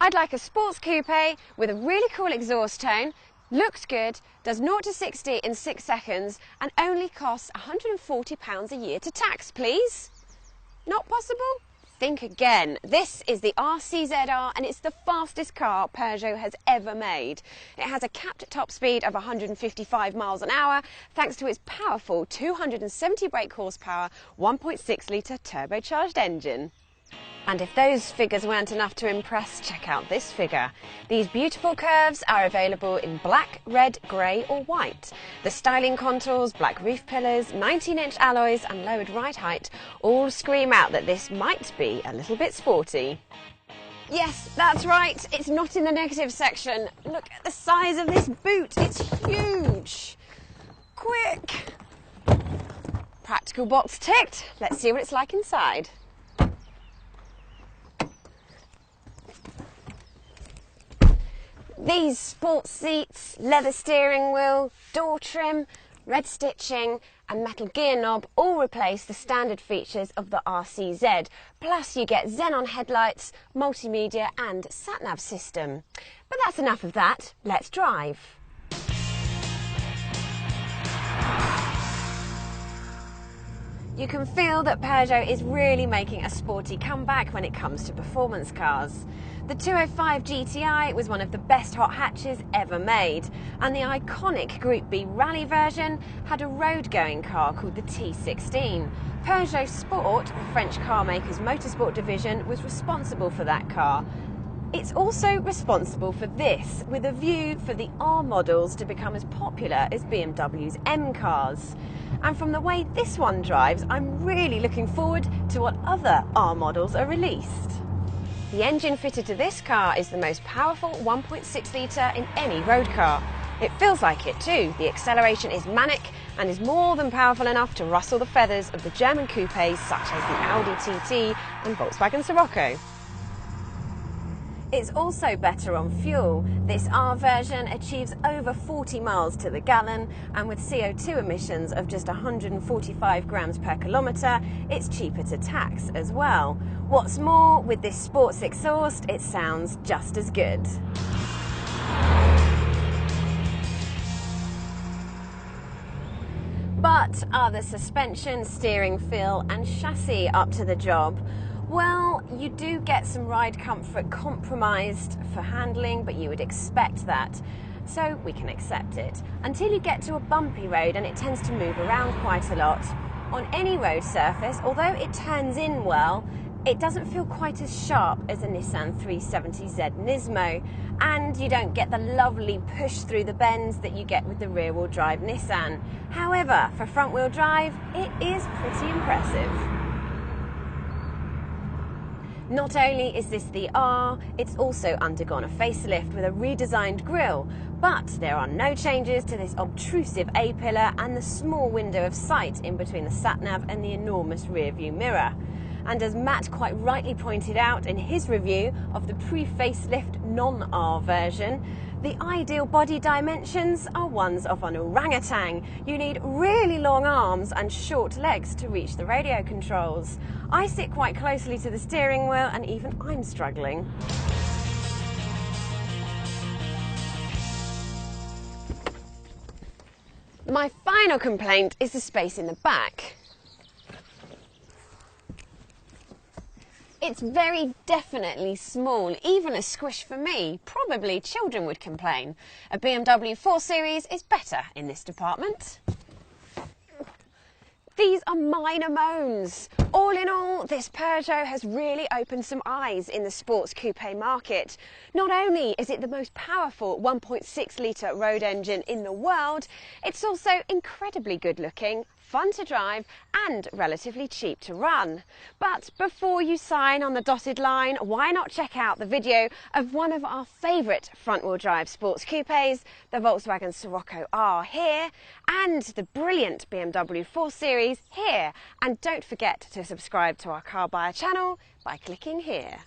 I'd like a sports coupe with a really cool exhaust tone, looks good, does 0 to 60 in 6 seconds and only costs £140 a year to tax, please. Not possible? Think again. This is the RCZR and it's the fastest car Peugeot has ever made. It has a capped top speed of 155 miles an hour thanks to its powerful 270 brake horsepower 1.6 litre turbocharged engine. And if those figures weren't enough to impress, check out this figure. These beautiful curves are available in black, red, grey or white. The styling contours, black roof pillars, 19-inch alloys and lowered ride height all scream out that this might be a little bit sporty. Yes, that's right, it's not in the negative section. Look at the size of this boot, it's huge. Quick! Practical box ticked. Let's see what it's like inside. These sports seats, leather steering wheel, door trim, red stitching and metal gear knob all replace the standard features of the RCZ. Plus you get xenon headlights, multimedia and sat-nav system. But that's enough of that, let's drive. You can feel that Peugeot is really making a sporty comeback when it comes to performance cars. The 205 GTI was one of the best hot hatches ever made, and the iconic Group B rally version had a road-going car called the T16. Peugeot Sport, the French car maker's motorsport division, was responsible for that car. It's also responsible for this, with a view for the R models to become as popular as BMW's M cars. And from the way this one drives, I'm really looking forward to what other R models are released. The engine fitted to this car is the most powerful 1.6 litre in any road car. It feels like it too. The acceleration is manic and is more than powerful enough to rustle the feathers of the German coupes such as the Audi TT and Volkswagen Scirocco. It's also better on fuel. This R version achieves over 40 miles to the gallon, and with CO2 emissions of just 145 grams per kilometre, it's cheaper to tax as well. What's more, with this sports exhaust, it sounds just as good. But are the suspension, steering feel and chassis up to the job? Well, you do get some ride comfort compromised for handling, but you would expect that. So we can accept it. Until you get to a bumpy road and it tends to move around quite a lot. On any road surface, although it turns in well, it doesn't feel quite as sharp as a Nissan 370Z Nismo, and you don't get the lovely push through the bends that you get with the rear-wheel drive Nissan. However, for front-wheel drive, it is pretty impressive. Not only is this the R, it's also undergone a facelift with a redesigned grille, but there are no changes to this obtrusive A-pillar and the small window of sight in between the sat-nav and the enormous rear-view mirror. And as Matt quite rightly pointed out in his review of the pre-facelift non-R version, the ideal body dimensions are ones of an orangutan. You need really long arms and short legs to reach the radio controls. I sit quite closely to the steering wheel and even I'm struggling. My final complaint is the space in the back. It's very definitely small, even a squish for me. Probably children would complain. A BMW 4 Series is better in this department. These are minor moans. All in all, this Peugeot has really opened some eyes in the sports coupe market. Not only is it the most powerful 1.6 litre road engine in the world, it's also incredibly good looking, fun to drive and relatively cheap to run. But before you sign on the dotted line, why not check out the video of one of our favourite front-wheel drive sports coupes, the Volkswagen Scirocco R here, and the brilliant BMW 4 Series here. And don't forget to subscribe to our Car Buyer channel by clicking here.